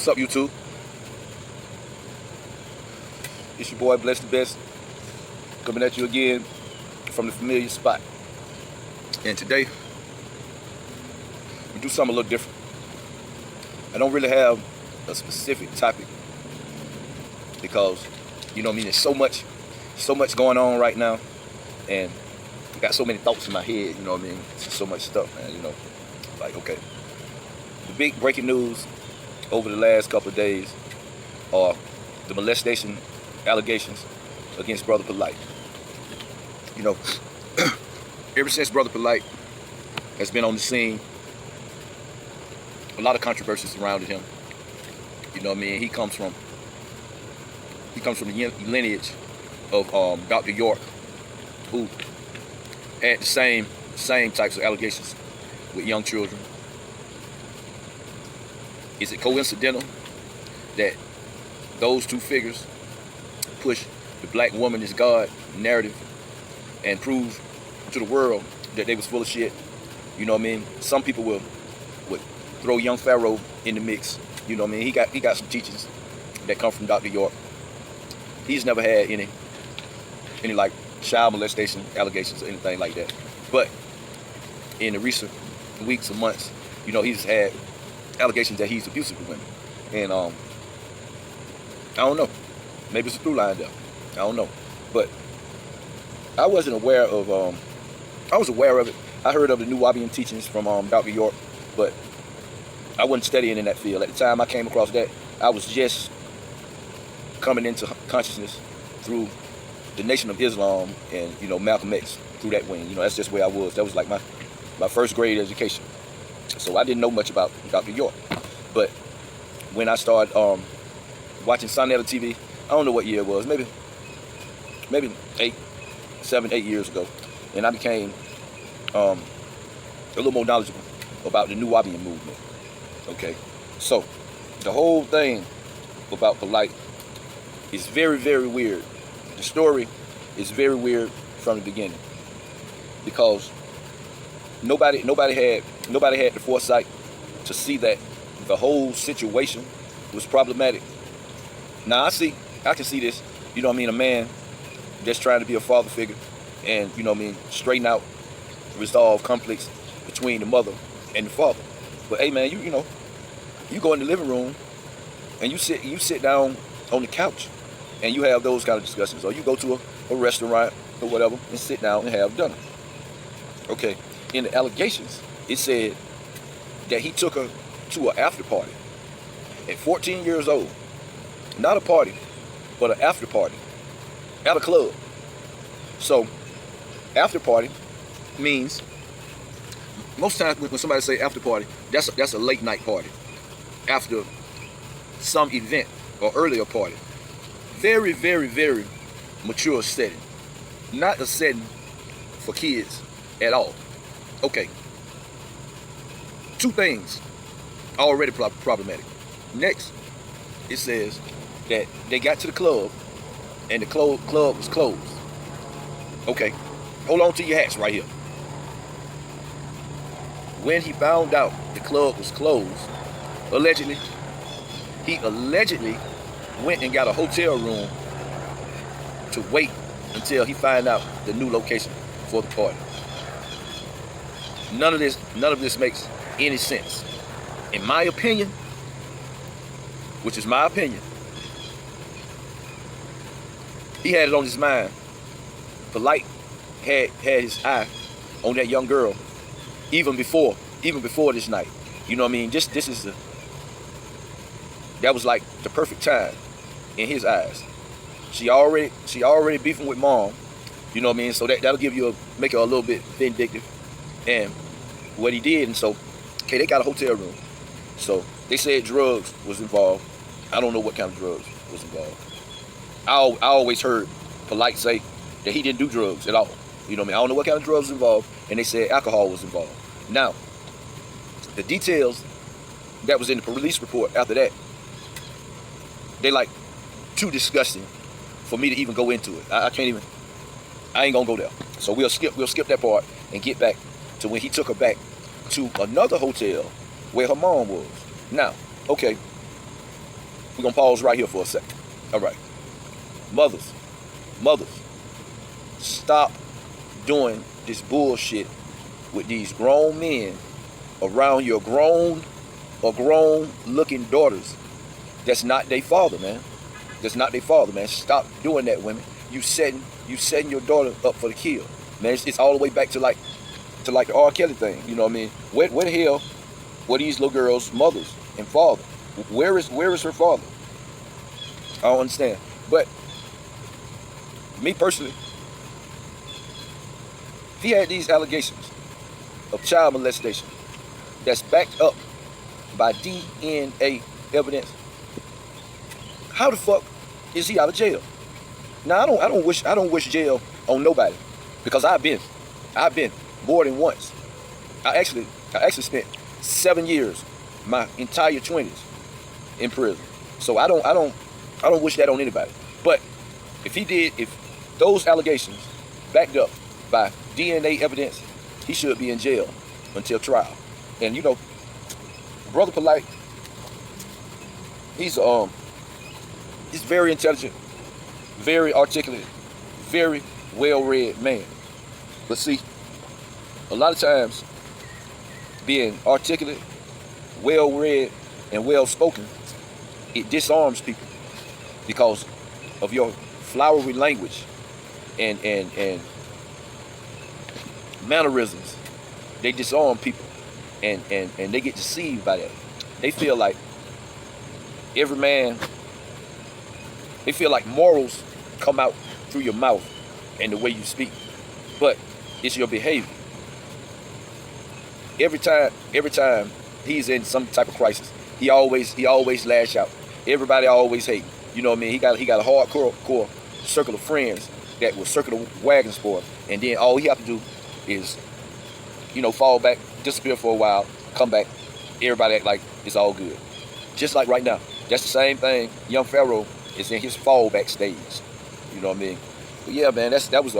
What's up, YouTube? It's your boy, Bless the Best, coming at you again from the familiar spot. And today, we do something a little different. I don't really have a specific topic because, you know what I mean, there's so much going on right now, and I got so many thoughts in my head, you know what I mean? It's just so much stuff, man, you know. Like, okay. The big breaking news over the last couple of days are the molestation allegations against Brother Polight. You know, ever since Brother Polight has been on the scene, a lot of controversy surrounded him. You know what I mean? He comes from the lineage of Dr. York, who had the same types of allegations with young children. Is it coincidental that those two figures push the black woman is God narrative and prove to the world that they was full of shit? You know what I mean? Some people would throw young Pharaoh in the mix. You know what I mean? He got some teachings that come from Dr. York. He's never had any like child molestation allegations or anything like that. But in the recent weeks or months, you know, he's had allegations that he's abusive to women. And I don't know. Maybe it's a through line there. I don't know. But I wasn't aware of I was aware of it. I heard of the New Wabian teachings from Dr. York, but I wasn't studying in that field. At the time I came across that, I was just coming into consciousness through the Nation of Islam and, you know, Malcolm X, through that wing. You know, that's just where I was. That was like my first grade education. So I didn't know much about Dr. York. But when I started watching Sonetta TV, I don't know what year it was, maybe 7, 8 years ago, and I became a little more knowledgeable about the New Wabian movement. Okay, so the whole thing about Polight is very, very weird. The story is very weird from the beginning because nobody had the foresight to see that the whole situation was problematic. Now I can see this, you know what I mean, a man that's trying to be a father figure and, you know what I mean, straighten out, resolve conflicts between the mother and the father. But hey man, you know, you go in the living room and you sit down on the couch and you have those kind of discussions, or you go to a restaurant or whatever and sit down and have dinner. Okay, in the allegations, it said that he took her to an after party at 14 years old. Not a party, but an after party at a club. So, after party means, most times when somebody say after party, that's a late night party after some event or earlier party. Very, very, very mature setting. Not a setting for kids at all. Okay. Two things already problematic. Next, it says that they got to the club and the club was closed. Okay, hold on to your hats right here. When he found out the club was closed, he allegedly went and got a hotel room to wait until he find out the new location for the party. None of this makes any sense. In my opinion, which is my opinion, he had it on his mind. Polight had his eye on that young girl even before this night. You know what I mean? That was like the perfect time in his eyes. She already beefing with mom. You know what I mean? So that'll make her a little bit vindictive. And what he did, and so, okay, they got a hotel room. So they said drugs was involved. I don't know what kind of drugs was involved. I always heard Polight say that he didn't do drugs at all. You know what I mean? I don't know what kind of drugs was involved, and they said alcohol was involved. Now, the details that was in the police report after that, they like too disgusting for me to even go into it. I ain't gonna go there. So we'll skip that part and get back to when he took her back to another hotel where her mom was. Now, okay, We're gonna pause right here for a second. All right. Mothers, stop doing this bullshit with these grown men around your grown or grown looking daughters. That's not their father, man. That's not their father, man. Stop doing that, women. You setting your daughter up for the kill, man. It's all the way back to like the R. Kelly thing. You know what I mean? Where the hell were these little girls' mothers and father? Where is her father? I don't understand. But me personally, if he had these allegations of child molestation that's backed up by DNA evidence, how the fuck is he out of jail? Now I don't wish jail on nobody, because I've been more than once. I actually spent 7 years, my entire 20s, in prison. So I don't wish that on anybody. But if those allegations backed up by DNA evidence, he should be in jail until trial. And you know, Brother Polight, he's very intelligent, very articulate, very well-read man. But see, a lot of times, being articulate, well-read, and well-spoken, it disarms people because of your flowery language and mannerisms. They disarm people, and they get deceived by that. They feel like they feel like morals come out through your mouth and the way you speak, but it's your behavior. Every time he's in some type of crisis, he always lash out. Everybody always hate. You know what I mean? He got a hardcore circle of friends that will circle the wagons for him, and then all he have to do is, you know, fall back, disappear for a while, come back. Everybody act like it's all good. Just like right now, that's the same thing. Young Pharaoh is in his fallback stage. You know what I mean? But yeah, man, that was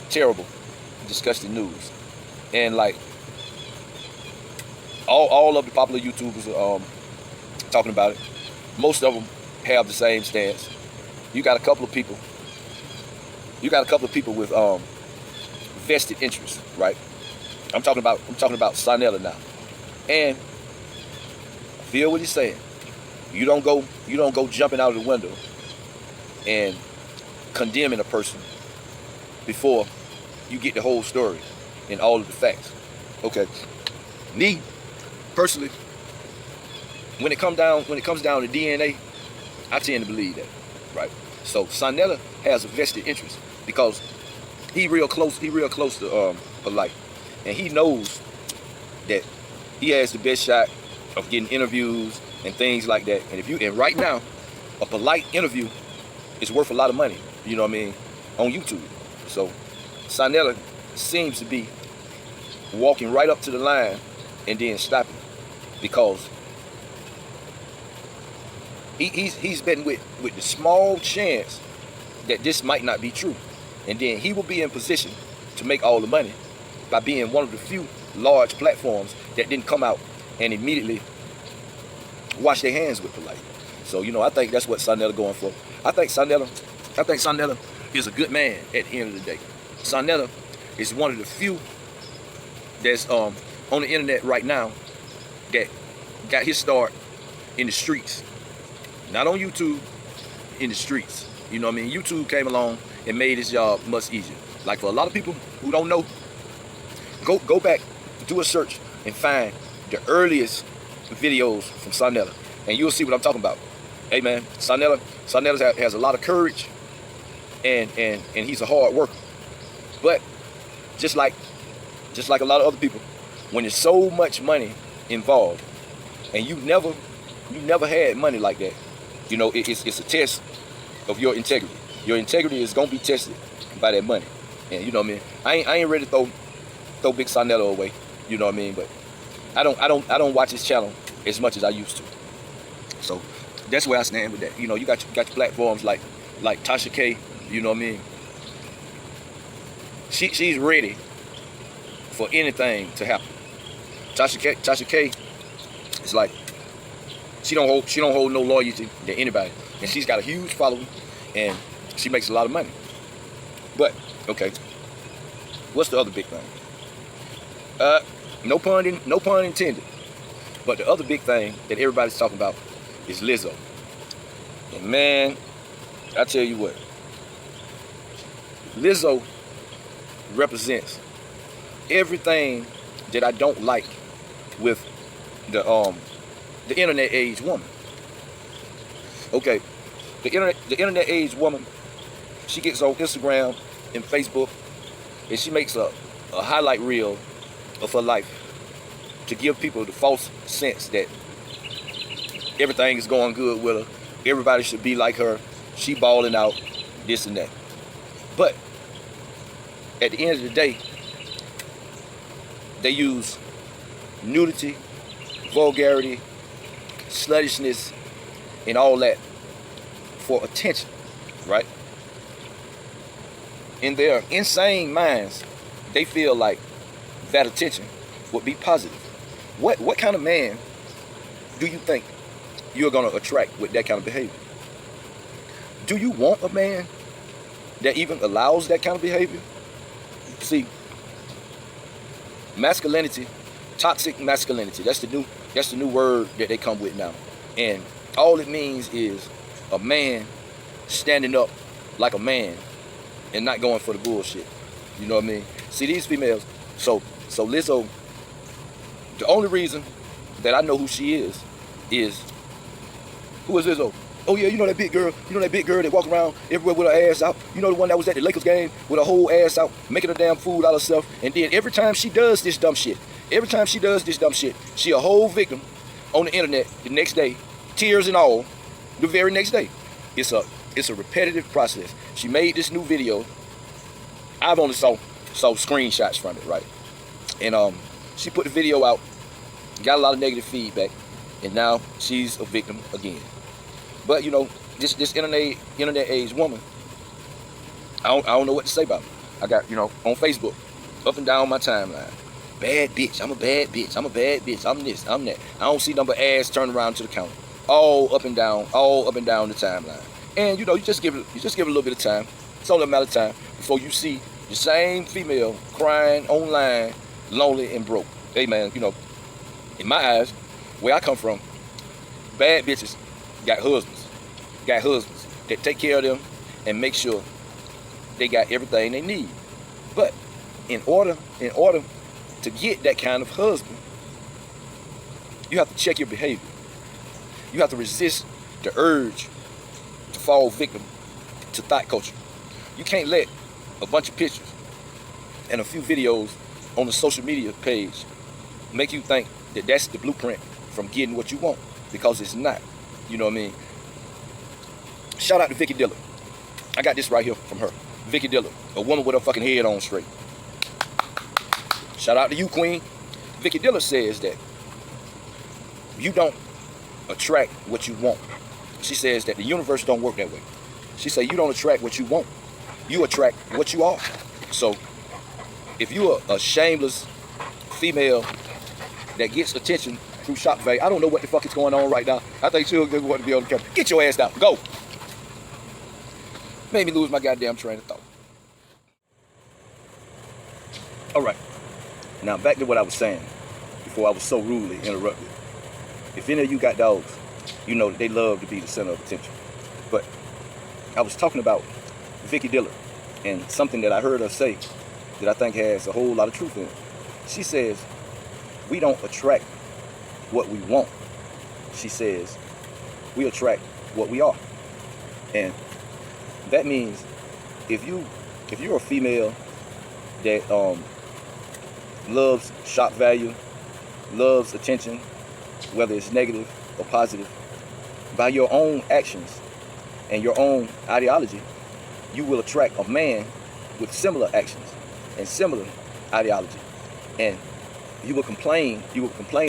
terrible, disgusting news. And like all of the popular YouTubers are talking about it. Most of them have the same stance. You got a couple of people with vested interests, right? I'm talking about Sanella now. And I feel what he's saying. You don't go jumping out of the window and condemning a person before you get the whole story and all of the facts. Okay. Me personally, when it comes down to DNA, I tend to believe that, right? So Sanella has a vested interest because he real close to Polight, and he knows that he has the best shot of getting interviews and things like that. And right now, a Polight interview is worth a lot of money, you know what I mean, on YouTube. So Sanella seems to be walking right up to the line and then stopping, because he's been with the small chance that this might not be true. And then he will be in position to make all the money by being one of the few large platforms that didn't come out and immediately wash their hands with Polight. So, you know, I think that's what Sanella going for. I think Sanella is a good man at the end of the day. Sanella is one of the few that's on the internet right now that got his start in the streets. Not on YouTube, in the streets. You know what I mean? YouTube came along and made his job much easier. Like, for a lot of people who don't know, go back, do a search, and find the earliest videos from Sanella, and you'll see what I'm talking about. Hey man, Sanella has a lot of courage, and he's a hard worker. But just like a lot of other people, when there's so much money involved, and you never had money like that, you know, it's a test of your integrity. Your integrity is gonna be tested by that money. And you know what I mean? I ain't ready to throw big Sanella away. You know what I mean? But I don't watch his channel as much as I used to. So that's where I stand with that. You know, you got your platforms like Tasha K. You know what I mean? She's ready for anything to happen. Tasha K is like, She don't hold no loyalty to anybody, and she's got a huge following, and she makes a lot of money. But okay, what's the other big thing? No pun intended. But the other big thing that everybody's talking about is Lizzo. And man, I tell you what, Lizzo represents everything that I don't like with the internet age woman. Okay, the internet age woman, she gets on Instagram and Facebook, and she makes a highlight reel of her life to give people the false sense that everything is going good with her. Everybody should be like her. She balling out, this and that. But at the end of the day, they use nudity, vulgarity, sluttishness, and all that for attention, right? In their insane minds, they feel like that attention would be positive. What kind of man do you think you're going to attract with that kind of behavior? Do you want a man that even allows that kind of behavior? See, masculinity, toxic masculinity, that's the new word that they come with now. And all it means is a man standing up like a man and not going for the bullshit. You know what I mean? See, these females, so Lizzo, the only reason that I know who she is who is Lizzo? Oh yeah, you know that big girl that walk around everywhere with her ass out. You know the one that was at the Lakers game with her whole ass out, making her damn fool out of herself. And then every time she does this dumb shit, she a whole victim on the internet the next day, tears and all, the very next day. It's a repetitive process. She made this new video. I've only saw screenshots from it, right? And she put the video out, got a lot of negative feedback, and now she's a victim again. But you know, this internet age woman, I don't know what to say about her. I got, you know, on Facebook, up and down my timeline, bad bitch, I'm a bad bitch, I'm a bad bitch, I'm this, I'm that. I don't see number ass turned around to the counter. All up and down the timeline. And you know, you just give it a little bit of time. It's only a matter of time before you see the same female crying online, lonely and broke. Hey man, you know, in my eyes, where I come from, bad bitches got husbands that take care of them and make sure they got everything they need. But in order to get that kind of husband, you have to check your behavior. You have to resist the urge to fall victim to thought culture. You can't let a bunch of pictures and a few videos on the social media page make you think that that's the blueprint from getting what you want, because it's not. You know what I mean? Shout out to Vicky Diller. I got this right here from her. Vicky Diller, a woman with her fucking head on straight. Shout out to you, Queen. Vicky Diller says that you don't attract what you want. She says that the universe don't work that way. She says you don't attract what you want. You attract what you are. So if you're a shameless female that gets attention through shock value, I don't know what the fuck is going on right now. I think she'll just want to be on the camera. Get your ass down. Go. Made me lose my goddamn train of thought. All right. Now back to what I was saying before I was so rudely interrupted. If any of you got dogs, you know that they love to be the center of attention. But I was talking about Vicky Diller and something that I heard her say that I think has a whole lot of truth in it. She says, we don't attract what we want. She says, we attract what we are. And that means if you're a female that loves shock value, loves attention, whether it's negative or positive, by your own actions and your own ideology, you will attract a man with similar actions and similar ideology. And you will complain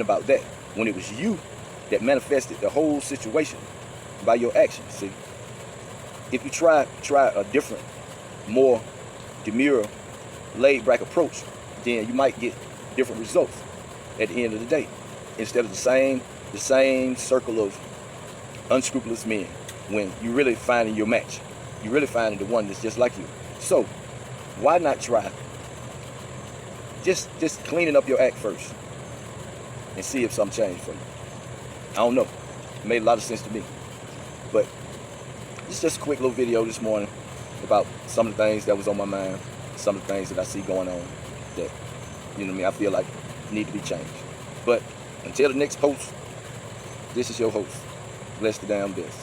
about that when it was you that manifested the whole situation by your actions. See, if you try a different, more demure, laid-back approach, then you might get different results at the end of the day. Instead of the same the same circle of unscrupulous men when you really finding your match. You really finding the one that's just like you. So why not try just cleaning up your act first and see if something changed for you? I don't know. It made a lot of sense to me. But it's just a quick little video this morning about some of the things that was on my mind, some of the things that I see going on that, you know what I mean, I feel like need to be changed. But until the next post, this is your host, Bless the Damn Best.